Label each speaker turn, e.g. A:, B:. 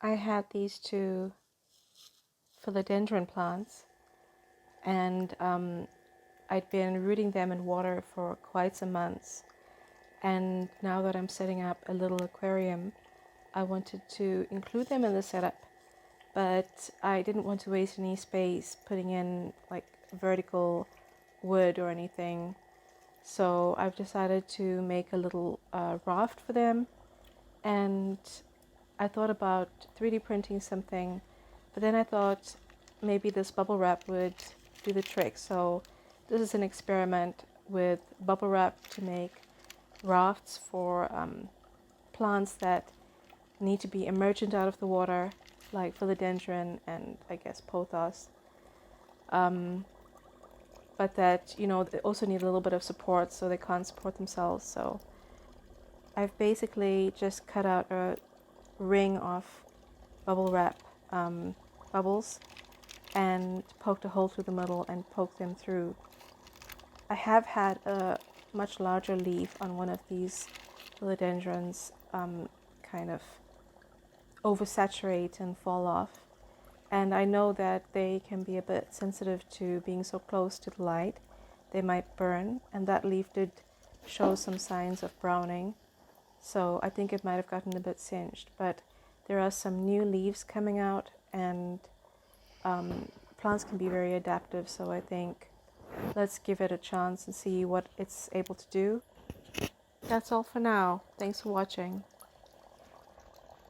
A: I had these two philodendron plants, and I'd been rooting them in water for quite some months. And now that I'm setting up a little aquarium, I wanted to include them in the setup, but I didn't want to waste any space putting in like vertical wood or anything. So I've decided to make a little raft for them, and I thought about 3D printing something, but then I thought maybe this bubble wrap would do the trick. So this is an experiment with bubble wrap to make rafts for plants that need to be emergent out of the water, like philodendron and I guess pothos. But that, they also need a little bit of support, so they can't support themselves. So I've basically just cut out a ring of bubble wrap bubbles and poked a hole through the middle and poked them through. I have had a much larger leaf on one of these philodendrons kind of oversaturate and fall off. And I know that they can be a bit sensitive to being so close to the light. They might burn, and that leaf did show some signs of browning. So I think it might have gotten a bit singed, but there are some new leaves coming out, and plants can be very adaptive. So I think let's give it a chance and see what it's able to do. That's all for now. Thanks for watching.